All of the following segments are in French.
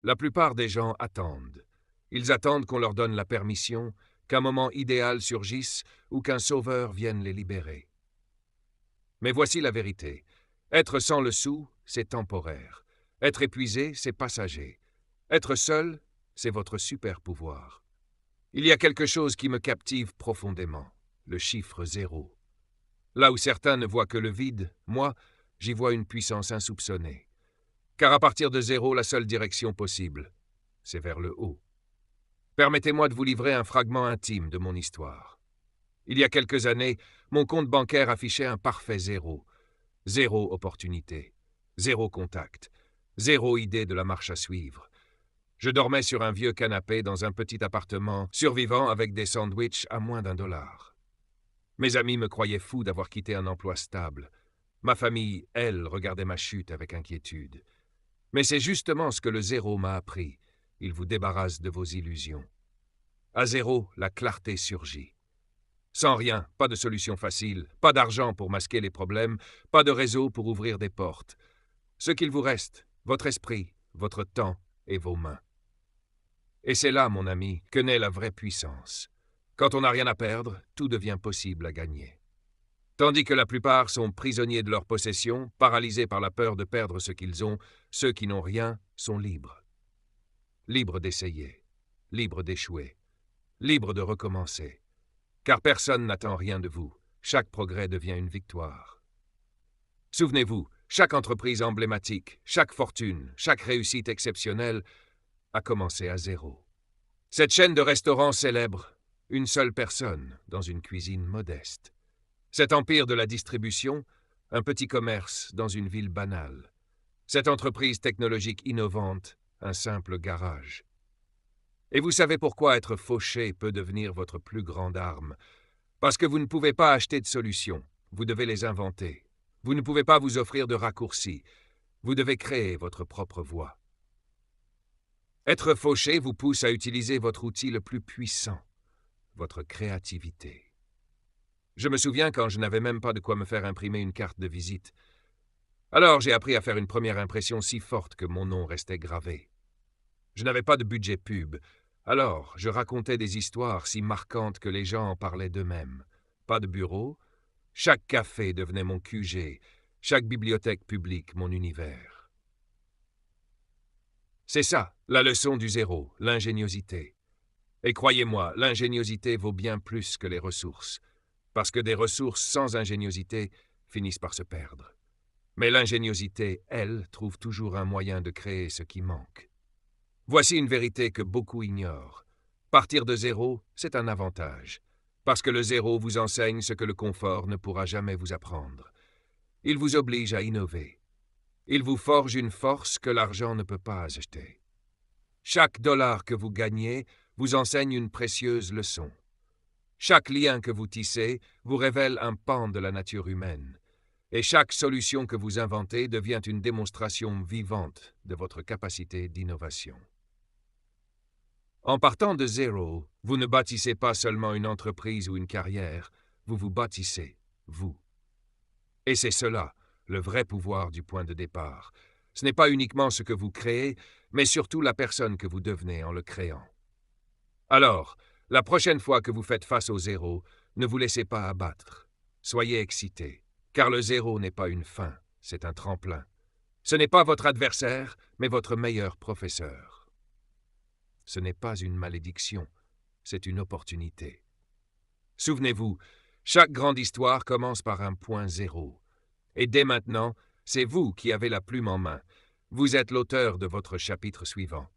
La plupart des gens attendent. Ils attendent qu'on leur donne la permission, qu'un moment idéal surgisse ou qu'un sauveur vienne les libérer. Mais voici la vérité. Être sans le sou, c'est temporaire. Être épuisé, c'est passager. Être seul, c'est votre super pouvoir. Il y a quelque chose qui me captive profondément, le chiffre 0. Là où certains ne voient que le vide, moi, j'y vois une puissance insoupçonnée. Car à partir de 0, la seule direction possible, c'est vers le haut. Permettez-moi de vous livrer un fragment intime de mon histoire. Il y a quelques années, mon compte bancaire affichait un parfait 0. 0 opportunité, 0 contact, 0 idée de la marche à suivre. Je dormais sur un vieux canapé dans un petit appartement, survivant avec des sandwichs à moins d'1 $. Mes amis me croyaient fou d'avoir quitté un emploi stable. Ma famille, elle, regardait ma chute avec inquiétude. Mais c'est justement ce que le 0 m'a appris. Il vous débarrasse de vos illusions. À 0, la clarté surgit. Sans rien, pas de solution facile, pas d'argent pour masquer les problèmes, pas de réseau pour ouvrir des portes. Ce qu'il vous reste, votre esprit, votre temps et vos mains. Et c'est là, mon ami, que naît la vraie puissance. Quand on n'a rien à perdre, tout devient possible à gagner. Tandis que la plupart sont prisonniers de leurs possessions, paralysés par la peur de perdre ce qu'ils ont, ceux qui n'ont rien sont libres. Libres d'essayer, libres d'échouer, libres de recommencer. Car personne n'attend rien de vous. Chaque progrès devient une victoire. Souvenez-vous, chaque entreprise emblématique, chaque fortune, chaque réussite exceptionnelle a commencé à 0. Cette chaîne de restaurants célèbre une seule personne dans une cuisine modeste. Cet empire de la distribution, un petit commerce dans une ville banale. Cette entreprise technologique innovante, un simple garage. Et vous savez pourquoi être fauché peut devenir votre plus grande arme? Parce que vous ne pouvez pas acheter de solutions, vous devez les inventer. Vous ne pouvez pas vous offrir de raccourcis, vous devez créer votre propre voie. Être fauché vous pousse à utiliser votre outil le plus puissant, votre créativité. Je me souviens quand je n'avais même pas de quoi me faire imprimer une carte de visite. Alors j'ai appris à faire une première impression si forte que mon nom restait gravé. Je n'avais pas de budget pub, alors je racontais des histoires si marquantes que les gens en parlaient d'eux-mêmes. Pas de bureau, chaque café devenait mon QG, chaque bibliothèque publique mon univers. C'est ça, la leçon du 0, l'ingéniosité. Et croyez-moi, l'ingéniosité vaut bien plus que les ressources, parce que des ressources sans ingéniosité finissent par se perdre. Mais l'ingéniosité, elle, trouve toujours un moyen de créer ce qui manque. Voici une vérité que beaucoup ignorent. Partir de 0, c'est un avantage, parce que le 0 vous enseigne ce que le confort ne pourra jamais vous apprendre. Il vous oblige à innover. Il vous forge une force que l'argent ne peut pas acheter. Chaque dollar que vous gagnez vous enseigne une précieuse leçon. Chaque lien que vous tissez vous révèle un pan de la nature humaine. Et chaque solution que vous inventez devient une démonstration vivante de votre capacité d'innovation. En partant de 0, vous ne bâtissez pas seulement une entreprise ou une carrière, vous vous bâtissez, vous. Et c'est cela, le vrai pouvoir du point de départ. Ce n'est pas uniquement ce que vous créez, mais surtout la personne que vous devenez en le créant. Alors, la prochaine fois que vous faites face au 0, ne vous laissez pas abattre. Soyez excité, car le 0 n'est pas une fin, c'est un tremplin. Ce n'est pas votre adversaire, mais votre meilleur professeur. Ce n'est pas une malédiction, c'est une opportunité. Souvenez-vous, chaque grande histoire commence par un point 0. Et dès maintenant, c'est vous qui avez la plume en main. Vous êtes l'auteur de votre chapitre suivant.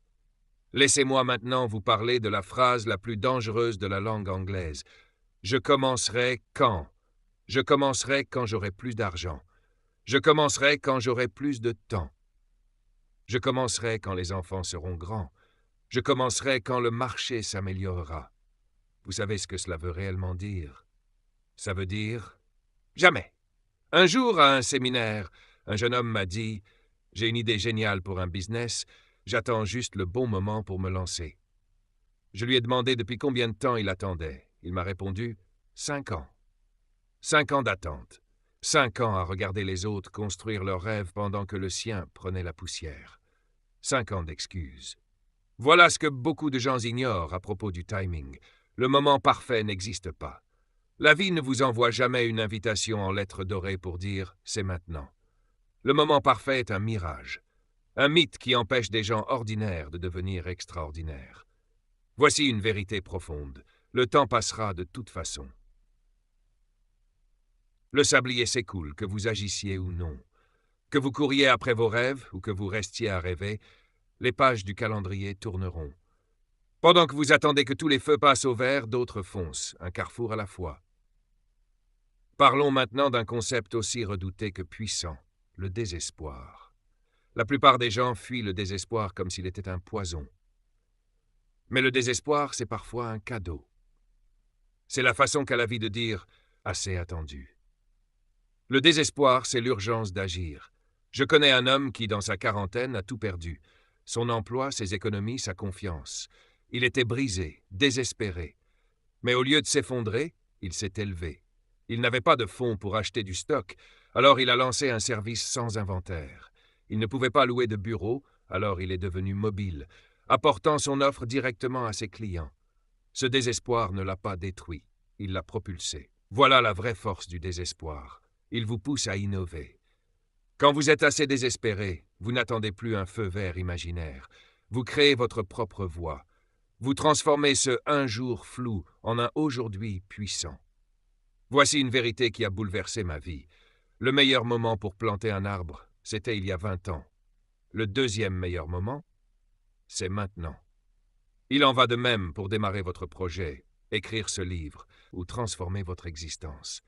Laissez-moi maintenant vous parler de la phrase la plus dangereuse de la langue anglaise. Je commencerai quand? Je commencerai quand j'aurai plus d'argent. Je commencerai quand j'aurai plus de temps. Je commencerai quand les enfants seront grands. Je commencerai quand le marché s'améliorera. Vous savez ce que cela veut réellement dire? Ça veut dire jamais. Un jour, à un séminaire, un jeune homme m'a dit « J'ai une idée géniale pour un business, j'attends juste le bon moment pour me lancer. » Je lui ai demandé depuis combien de temps il attendait. Il m'a répondu « 5 ans. 5 ans d'attente. 5 ans à regarder les autres construire leurs rêves pendant que le sien prenait la poussière. 5 ans d'excuses. Voilà ce que beaucoup de gens ignorent à propos du timing. Le moment parfait n'existe pas. La vie ne vous envoie jamais une invitation en lettres dorées pour dire « c'est maintenant ». Le moment parfait est un mirage, un mythe qui empêche des gens ordinaires de devenir extraordinaires. Voici une vérité profonde. Le temps passera de toute façon. Le sablier s'écoule, que vous agissiez ou non. Que vous couriez après vos rêves ou que vous restiez à rêver, les pages du calendrier tourneront. Pendant que vous attendez que tous les feux passent au vert, d'autres foncent, un carrefour à la fois. Parlons maintenant d'un concept aussi redouté que puissant, le désespoir. La plupart des gens fuient le désespoir comme s'il était un poison. Mais le désespoir, c'est parfois un cadeau. C'est la façon qu'a la vie de dire « assez attendu ». Le désespoir, c'est l'urgence d'agir. Je connais un homme qui, dans sa quarantaine, a tout perdu. Son emploi, ses économies, sa confiance. Il était brisé, désespéré. Mais au lieu de s'effondrer, il s'est élevé. Il n'avait pas de fonds pour acheter du stock, alors il a lancé un service sans inventaire. Il ne pouvait pas louer de bureau, alors il est devenu mobile, apportant son offre directement à ses clients. Ce désespoir ne l'a pas détruit, il l'a propulsé. Voilà la vraie force du désespoir. Il vous pousse à innover. Quand vous êtes assez désespéré, vous n'attendez plus un feu vert imaginaire. Vous créez votre propre voie. Vous transformez ce « un jour flou » en un « aujourd'hui puissant ». Voici une vérité qui a bouleversé ma vie. Le meilleur moment pour planter un arbre, c'était il y a 20 ans. Le deuxième meilleur moment, c'est maintenant. Il en va de même pour démarrer votre projet, écrire ce livre ou transformer votre existence.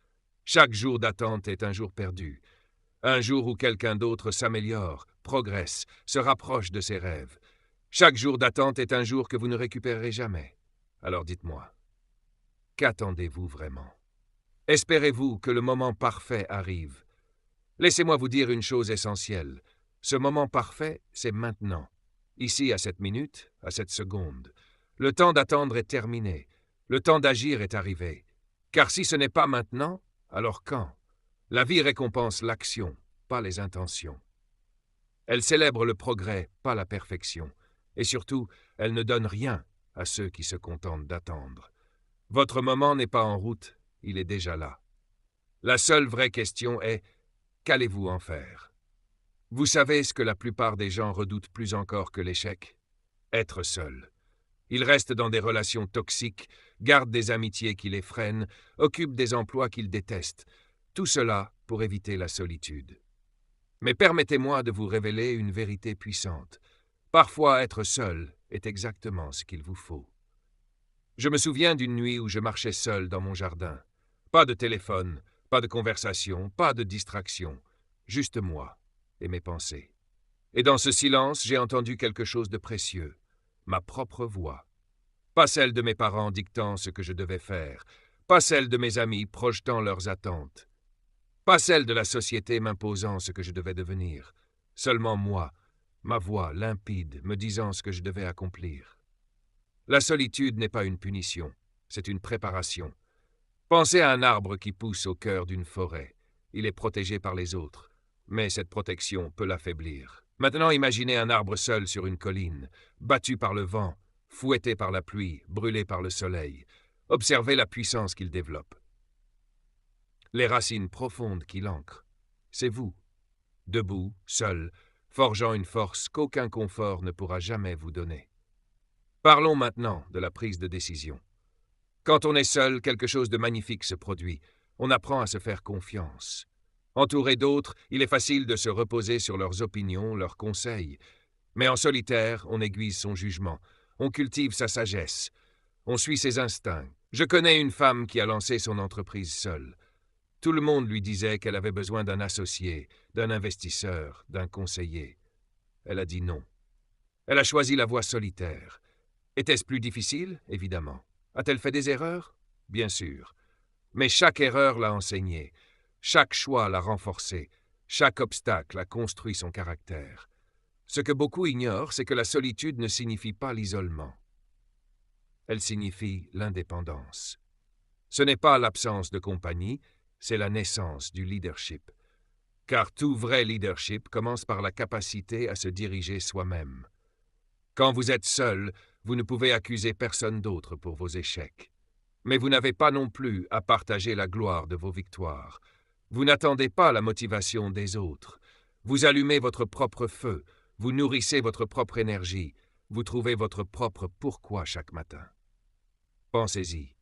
Chaque jour d'attente est un jour perdu. Un jour où quelqu'un d'autre s'améliore, progresse, se rapproche de ses rêves. Chaque jour d'attente est un jour que vous ne récupérerez jamais. Alors dites-moi, qu'attendez-vous vraiment? Espérez-vous que le moment parfait arrive? Laissez-moi vous dire une chose essentielle. Ce moment parfait, c'est maintenant. Ici, à cette minute, à cette seconde. Le temps d'attendre est terminé. Le temps d'agir est arrivé. Car si ce n'est pas maintenant, alors quand? La vie récompense l'action, pas les intentions. Elle célèbre le progrès, pas la perfection. Et surtout, elle ne donne rien à ceux qui se contentent d'attendre. Votre moment n'est pas en route, il est déjà là. La seule vraie question est, qu'allez-vous en faire? Vous savez ce que la plupart des gens redoutent plus encore que l'échec? Être seul. Ils restent dans des relations toxiques, gardent des amitiés qui les freinent, occupent des emplois qu'ils détestent. Tout cela pour éviter la solitude. Mais permettez-moi de vous révéler une vérité puissante. Parfois, être seul est exactement ce qu'il vous faut. Je me souviens d'une nuit où je marchais seul dans mon jardin. Pas de téléphone, pas de conversation, pas de distraction. Juste moi et mes pensées. Et dans ce silence, j'ai entendu quelque chose de précieux. Ma propre voix. Pas celle de mes parents dictant ce que je devais faire. Pas celle de mes amis projetant leurs attentes. Pas celle de la société m'imposant ce que je devais devenir. Seulement moi, ma voix limpide me disant ce que je devais accomplir. La solitude n'est pas une punition, c'est une préparation. Pensez à un arbre qui pousse au cœur d'une forêt. Il est protégé par les autres, mais cette protection peut l'affaiblir. Maintenant imaginez un arbre seul sur une colline, battu par le vent, fouetté par la pluie, brûlé par le soleil. Observez la puissance qu'il développe. Les racines profondes qui l'ancrent. C'est vous, debout, seul, forgeant une force qu'aucun confort ne pourra jamais vous donner. Parlons maintenant de la prise de décision. Quand on est seul, quelque chose de magnifique se produit. On apprend à se faire confiance. Entouré d'autres, il est facile de se reposer sur leurs opinions, leurs conseils. Mais en solitaire, on aiguise son jugement. On cultive sa sagesse. On suit ses instincts. Je connais une femme qui a lancé son entreprise seule. Tout le monde lui disait qu'elle avait besoin d'un associé, d'un investisseur, d'un conseiller. Elle a dit non. Elle a choisi la voie solitaire. Était-ce plus difficile? Évidemment. A-t-elle fait des erreurs? Bien sûr. Mais chaque erreur l'a enseignée. Chaque choix l'a renforcée. Chaque obstacle a construit son caractère. Ce que beaucoup ignorent, c'est que la solitude ne signifie pas l'isolement. Elle signifie l'indépendance. Ce n'est pas l'absence de compagnie, c'est la naissance du leadership. Car tout vrai leadership commence par la capacité à se diriger soi-même. Quand vous êtes seul, vous ne pouvez accuser personne d'autre pour vos échecs. Mais vous n'avez pas non plus à partager la gloire de vos victoires. Vous n'attendez pas la motivation des autres. Vous allumez votre propre feu, vous nourrissez votre propre énergie, vous trouvez votre propre pourquoi chaque matin. Pensez-y.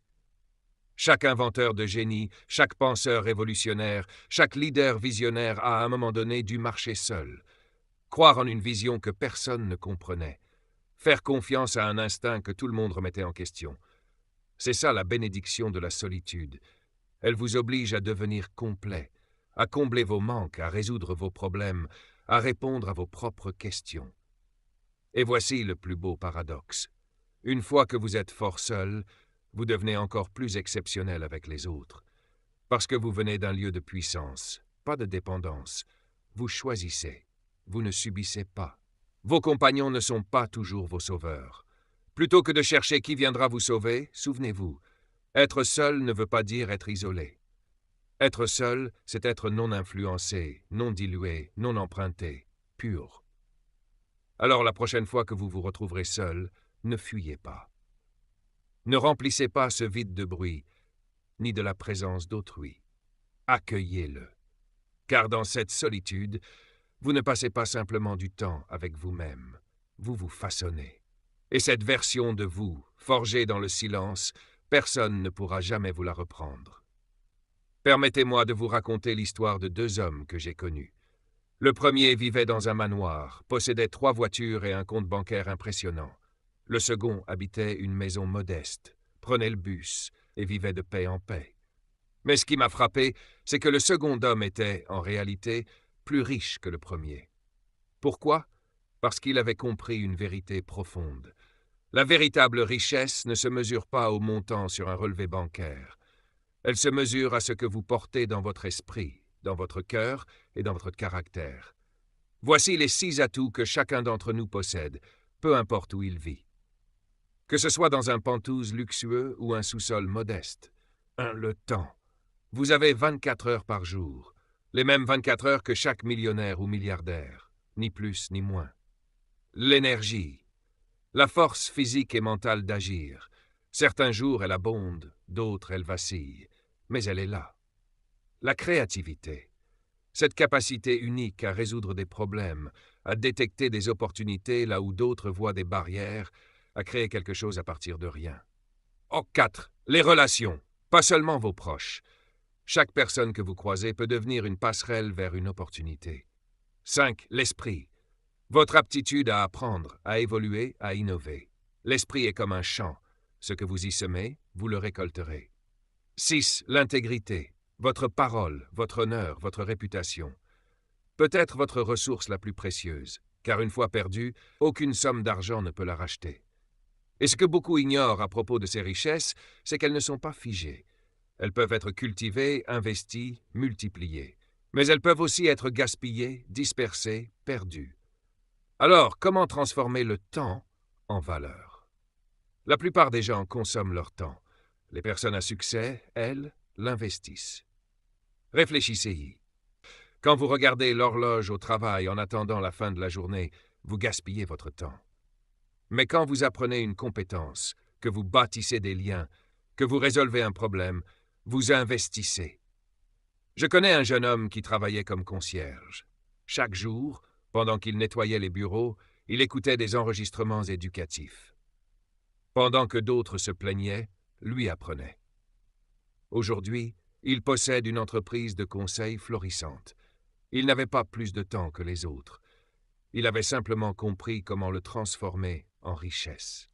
Chaque inventeur de génie, chaque penseur révolutionnaire, chaque leader visionnaire a à un moment donné dû marcher seul, croire en une vision que personne ne comprenait, faire confiance à un instinct que tout le monde remettait en question. C'est ça la bénédiction de la solitude. Elle vous oblige à devenir complet, à combler vos manques, à résoudre vos problèmes, à répondre à vos propres questions. Et voici le plus beau paradoxe. Une fois que vous êtes fort seul, vous devenez encore plus exceptionnel avec les autres. Parce que vous venez d'un lieu de puissance, pas de dépendance. Vous choisissez, vous ne subissez pas. Vos compagnons ne sont pas toujours vos sauveurs. Plutôt que de chercher qui viendra vous sauver, souvenez-vous, être seul ne veut pas dire être isolé. Être seul, c'est être non influencé, non dilué, non emprunté, pur. Alors la prochaine fois que vous vous retrouverez seul, ne fuyez pas. Ne remplissez pas ce vide de bruit, ni de la présence d'autrui. Accueillez-le. Car dans cette solitude, vous ne passez pas simplement du temps avec vous-même, vous vous façonnez. Et cette version de vous, forgée dans le silence, personne ne pourra jamais vous la reprendre. Permettez-moi de vous raconter l'histoire de 2 hommes que j'ai connus. Le premier vivait dans un manoir, possédait 3 voitures et un compte bancaire impressionnant. Le second habitait une maison modeste, prenait le bus et vivait de paix en paix. Mais ce qui m'a frappé, c'est que le second homme était, en réalité, plus riche que le premier. Pourquoi? Parce qu'il avait compris une vérité profonde. La véritable richesse ne se mesure pas au montant sur un relevé bancaire. Elle se mesure à ce que vous portez dans votre esprit, dans votre cœur et dans votre caractère. Voici les 6 atouts que chacun d'entre nous possède, peu importe où il vit. Que ce soit dans un penthouse luxueux ou un sous-sol modeste. 1. Le temps. Vous avez 24 heures par jour, les mêmes 24 heures que chaque millionnaire ou milliardaire, ni plus ni moins. L'énergie. La force physique et mentale d'agir. Certains jours elle abonde, d'autres elle vacille, mais elle est là. La créativité. Cette capacité unique à résoudre des problèmes, à détecter des opportunités là où d'autres voient des barrières, à créer quelque chose à partir de rien. 4. Les relations, pas seulement vos proches. Chaque personne que vous croisez peut devenir une passerelle vers une opportunité. 5. L'esprit. Votre aptitude à apprendre, à évoluer, à innover. L'esprit est comme un champ. Ce que vous y semez, vous le récolterez. 6. L'intégrité. Votre parole, votre honneur, votre réputation. Peut-être votre ressource la plus précieuse, car une fois perdue, aucune somme d'argent ne peut la racheter. Et ce que beaucoup ignorent à propos de ces richesses, c'est qu'elles ne sont pas figées. Elles peuvent être cultivées, investies, multipliées. Mais elles peuvent aussi être gaspillées, dispersées, perdues. Alors, comment transformer le temps en valeur? La plupart des gens consomment leur temps. Les personnes à succès, elles, l'investissent. Réfléchissez-y. Quand vous regardez l'horloge au travail en attendant la fin de la journée, vous gaspillez votre temps. Mais quand vous apprenez une compétence, que vous bâtissez des liens, que vous résolvez un problème, vous investissez. Je connais un jeune homme qui travaillait comme concierge. Chaque jour, pendant qu'il nettoyait les bureaux, il écoutait des enregistrements éducatifs. Pendant que d'autres se plaignaient, lui apprenait. Aujourd'hui, il possède une entreprise de conseil florissante. Il n'avait pas plus de temps que les autres. Il avait simplement compris comment le transformer en richesse.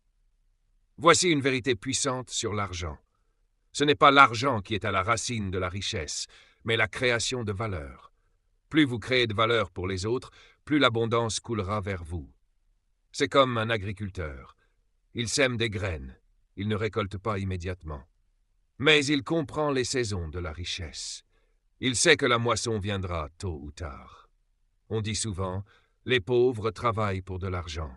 Voici une vérité puissante sur l'argent. Ce n'est pas l'argent qui est à la racine de la richesse, mais la création de valeur. Plus vous créez de valeur pour les autres, plus l'abondance coulera vers vous. C'est comme un agriculteur. Il sème des graines. Il ne récolte pas immédiatement. Mais il comprend les saisons de la richesse. Il sait que la moisson viendra tôt ou tard. On dit souvent, les pauvres travaillent pour de l'argent.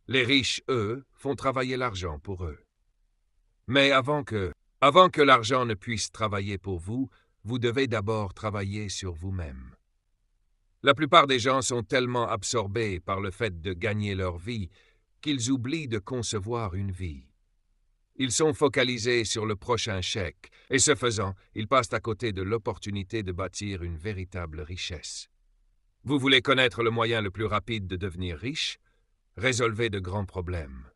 Les riches, eux, font travailler l'argent pour eux. Mais avant que l'argent ne puisse travailler pour vous, vous devez d'abord travailler sur vous-même. La plupart des gens sont tellement absorbés par le fait de gagner leur vie qu'ils oublient de concevoir une vie. Ils sont focalisés sur le prochain chèque, et ce faisant, ils passent à côté de l'opportunité de bâtir une véritable richesse. Vous voulez connaître le moyen le plus rapide de devenir riche? Résolvez de grands problèmes.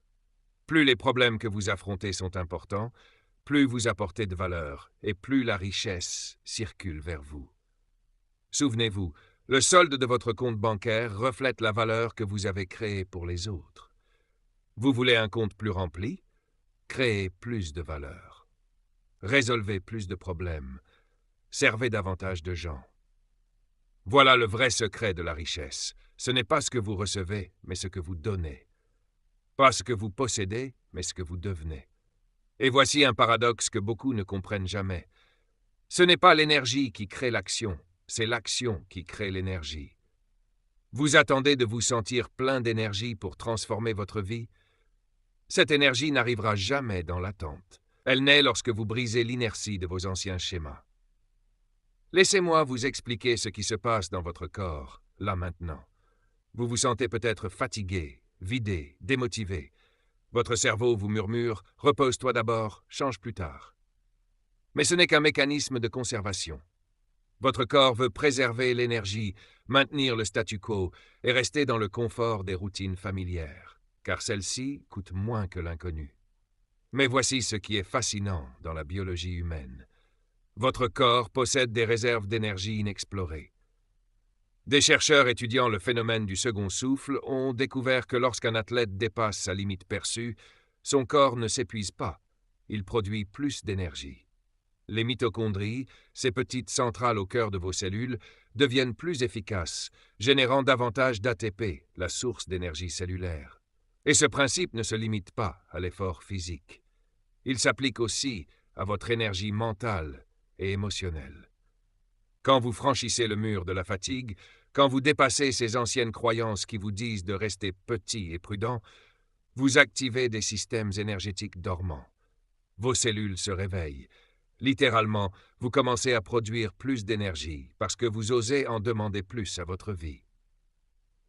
Plus les problèmes que vous affrontez sont importants, plus vous apportez de valeur, et plus la richesse circule vers vous. Souvenez-vous, le solde de votre compte bancaire reflète la valeur que vous avez créée pour les autres. Vous voulez un compte plus rempli? Créez plus de valeur. Résolvez plus de problèmes. Servez davantage de gens. Voilà le vrai secret de la richesse. Ce n'est pas ce que vous recevez, mais ce que vous donnez. Pas ce que vous possédez, mais ce que vous devenez. Et voici un paradoxe que beaucoup ne comprennent jamais. Ce n'est pas l'énergie qui crée l'action, c'est l'action qui crée l'énergie. Vous attendez de vous sentir plein d'énergie pour transformer votre vie? Cette énergie n'arrivera jamais dans l'attente. Elle naît lorsque vous brisez l'inertie de vos anciens schémas. Laissez-moi vous expliquer ce qui se passe dans votre corps, là maintenant. Vous vous sentez peut-être fatigué, vidé, démotivé. Votre cerveau vous murmure « Repose-toi d'abord, change plus tard ». Mais ce n'est qu'un mécanisme de conservation. Votre corps veut préserver l'énergie, maintenir le statu quo et rester dans le confort des routines familières, car celles-ci coûtent moins que l'inconnu. Mais voici ce qui est fascinant dans la biologie humaine. Votre corps possède des réserves d'énergie inexplorées. Des chercheurs étudiant le phénomène du second souffle ont découvert que lorsqu'un athlète dépasse sa limite perçue, son corps ne s'épuise pas, il produit plus d'énergie. Les mitochondries, ces petites centrales au cœur de vos cellules, deviennent plus efficaces, générant davantage d'ATP, la source d'énergie cellulaire. Et ce principe ne se limite pas à l'effort physique. Il s'applique aussi à votre énergie mentale et émotionnelle. Quand vous franchissez le mur de la fatigue, quand vous dépassez ces anciennes croyances qui vous disent de rester petit et prudent, vous activez des systèmes énergétiques dormants. Vos cellules se réveillent. Littéralement, vous commencez à produire plus d'énergie parce que vous osez en demander plus à votre vie.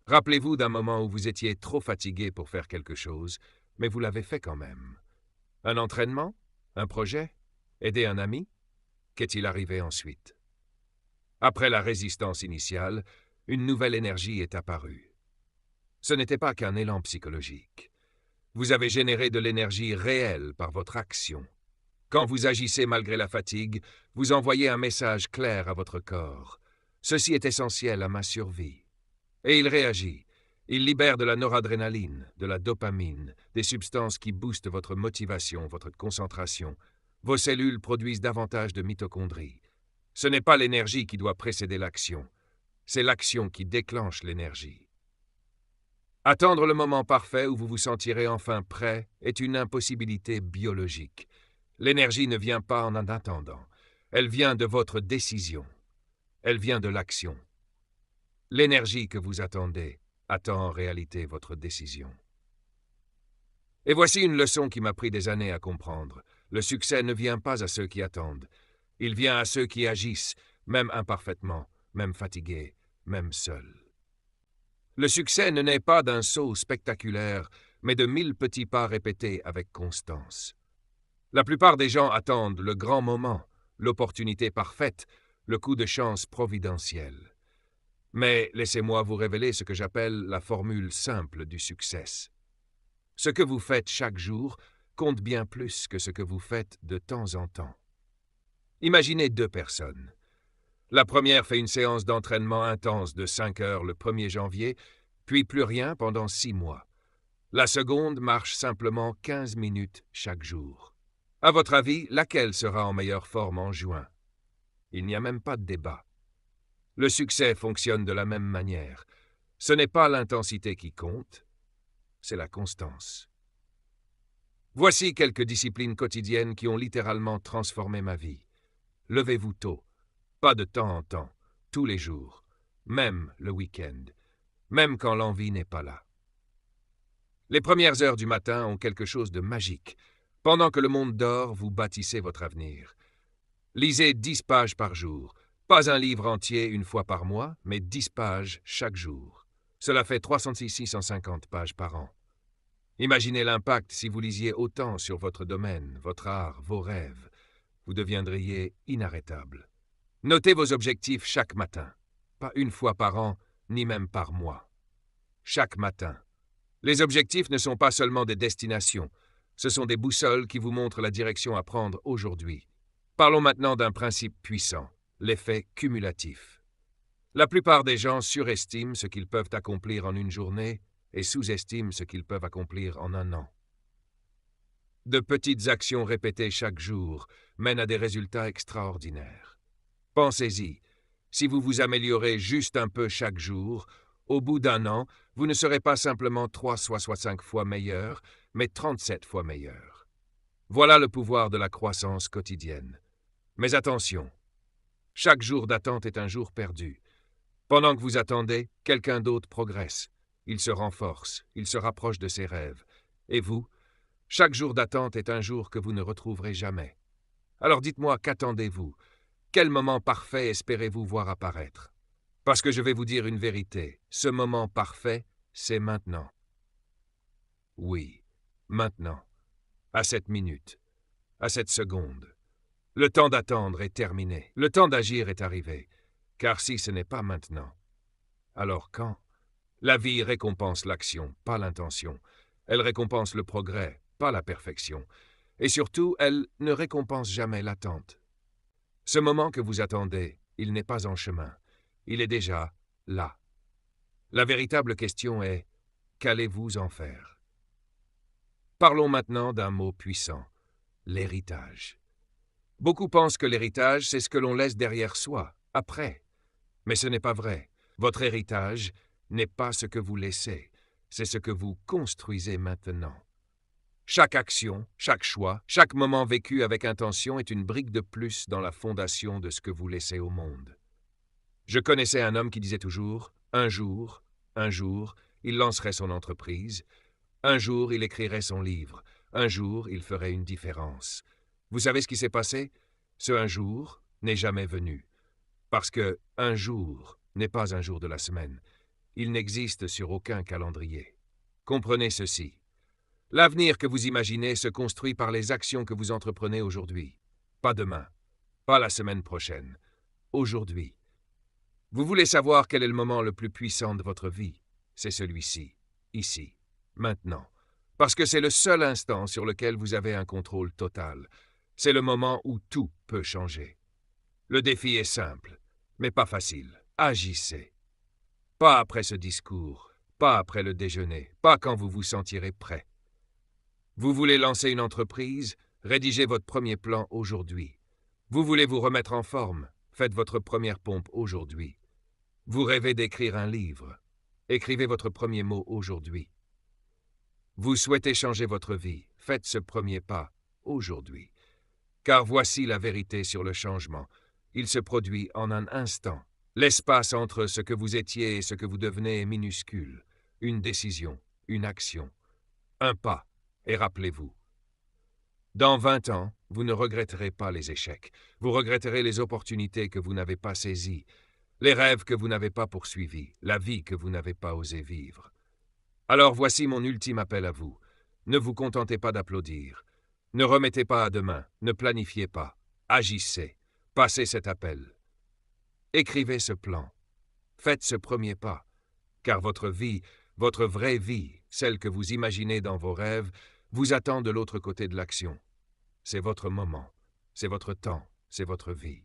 Rappelez-vous d'un moment où vous étiez trop fatigué pour faire quelque chose, mais vous l'avez fait quand même. Un entraînement? Un projet? Aider un ami? Qu'est-il arrivé ensuite? Après la résistance initiale, une nouvelle énergie est apparue. Ce n'était pas qu'un élan psychologique. Vous avez généré de l'énergie réelle par votre action. Quand vous agissez malgré la fatigue, vous envoyez un message clair à votre corps. Ceci est essentiel à ma survie. Et il réagit. Il libère de la noradrénaline, de la dopamine, des substances qui boostent votre motivation, votre concentration. Vos cellules produisent davantage de mitochondries. Ce n'est pas l'énergie qui doit précéder l'action. C'est l'action qui déclenche l'énergie. Attendre le moment parfait où vous vous sentirez enfin prêt est une impossibilité biologique. L'énergie ne vient pas en attendant. Elle vient de votre décision. Elle vient de l'action. L'énergie que vous attendez attend en réalité votre décision. Et voici une leçon qui m'a pris des années à comprendre. Le succès ne vient pas à ceux qui attendent. Il vient à ceux qui agissent, même imparfaitement, même fatigués, même seuls. Le succès ne naît pas d'un saut spectaculaire, mais de 1000 petits pas répétés avec constance. La plupart des gens attendent le grand moment, l'opportunité parfaite, le coup de chance providentiel. Mais laissez-moi vous révéler ce que j'appelle la formule simple du succès. Ce que vous faites chaque jour compte bien plus que ce que vous faites de temps en temps. Imaginez 2 personnes. La première fait une séance d'entraînement intense de 5 heures le 1er janvier, puis plus rien pendant 6 mois. La seconde marche simplement 15 minutes chaque jour. À votre avis, laquelle sera en meilleure forme en juin? Il n'y a même pas de débat. Le succès fonctionne de la même manière. Ce n'est pas l'intensité qui compte, c'est la constance. Voici quelques disciplines quotidiennes qui ont littéralement transformé ma vie. Levez-vous tôt, pas de temps en temps, tous les jours, même le week-end, même quand l'envie n'est pas là. Les premières heures du matin ont quelque chose de magique. Pendant que le monde dort, vous bâtissez votre avenir. Lisez 10 pages par jour. Pas un livre entier une fois par mois, mais 10 pages chaque jour. Cela fait 650 pages par an. Imaginez l'impact si vous lisiez autant sur votre domaine, votre art, vos rêves. Vous deviendriez inarrêtable. Notez vos objectifs chaque matin. Pas une fois par an, ni même par mois. Chaque matin. Les objectifs ne sont pas seulement des destinations. Ce sont des boussoles qui vous montrent la direction à prendre aujourd'hui. Parlons maintenant d'un principe puissant, l'effet cumulatif. La plupart des gens surestiment ce qu'ils peuvent accomplir en une journée et sous-estiment ce qu'ils peuvent accomplir en un an. De petites actions répétées chaque jour mènent à des résultats extraordinaires. Pensez-y, si vous vous améliorez juste un peu chaque jour, au bout d'un an, vous ne serez pas simplement 365 fois meilleur, mais 37 fois meilleur. Voilà le pouvoir de la croissance quotidienne. Mais attention, chaque jour d'attente est un jour perdu. Pendant que vous attendez, quelqu'un d'autre progresse. Il se renforce, il se rapproche de ses rêves. Et vous, chaque jour d'attente est un jour que vous ne retrouverez jamais. Alors dites-moi, qu'attendez-vous? Quel moment parfait espérez-vous voir apparaître? Parce que je vais vous dire une vérité, ce moment parfait, c'est maintenant. Oui, maintenant, à cette minute, à cette seconde. Le temps d'attendre est terminé, le temps d'agir est arrivé, car si ce n'est pas maintenant, alors quand? La vie récompense l'action, pas l'intention. Elle récompense le progrès, pas la perfection. Et surtout, elle ne récompense jamais l'attente. Ce moment que vous attendez, il n'est pas en chemin. Il est déjà là. La véritable question est, qu'allez-vous en faire? Parlons maintenant d'un mot puissant, l'héritage. Beaucoup pensent que l'héritage, c'est ce que l'on laisse derrière soi, après. Mais ce n'est pas vrai. Votre héritage n'est pas ce que vous laissez, c'est ce que vous construisez maintenant. Chaque action, chaque choix, chaque moment vécu avec intention est une brique de plus dans la fondation de ce que vous laissez au monde. Je connaissais un homme qui disait toujours « un jour, il lancerait son entreprise, un jour, il écrirait son livre, un jour, il ferait une différence. » Vous savez ce qui s'est passé? Ce un jour n'est jamais venu. Parce que un jour n'est pas un jour de la semaine. Il n'existe sur aucun calendrier. Comprenez ceci. L'avenir que vous imaginez se construit par les actions que vous entreprenez aujourd'hui. Pas demain, pas la semaine prochaine. Aujourd'hui. Vous voulez savoir quel est le moment le plus puissant de votre vie? C'est celui-ci, ici, maintenant. Parce que c'est le seul instant sur lequel vous avez un contrôle total. C'est le moment où tout peut changer. Le défi est simple, mais pas facile. Agissez. Pas après ce discours, pas après le déjeuner, pas quand vous vous sentirez prêt. Vous voulez lancer une entreprise? Rédigez votre premier plan aujourd'hui. Vous voulez vous remettre en forme? Faites votre première pompe aujourd'hui. Vous rêvez d'écrire un livre? Écrivez votre premier mot aujourd'hui. Vous souhaitez changer votre vie? Faites ce premier pas aujourd'hui. Car voici la vérité sur le changement. Il se produit en un instant. L'espace entre ce que vous étiez et ce que vous devenez est minuscule. Une décision, une action, un pas. Et rappelez-vous, dans 20 ans, vous ne regretterez pas les échecs. Vous regretterez les opportunités que vous n'avez pas saisies, les rêves que vous n'avez pas poursuivis, la vie que vous n'avez pas osé vivre. Alors voici mon ultime appel à vous. Ne vous contentez pas d'applaudir. Ne remettez pas à demain, ne planifiez pas. Agissez. Passez cet appel. Écrivez ce plan. Faites ce premier pas. Car votre vie, votre vraie vie, celle que vous imaginez dans vos rêves, vous attend de l'autre côté de l'action. C'est votre moment, c'est votre temps, c'est votre vie.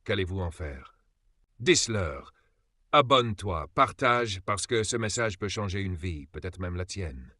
Qu'allez-vous en faire? Dis-leur. Abonne-toi, partage, parce que ce message peut changer une vie, peut-être même la tienne.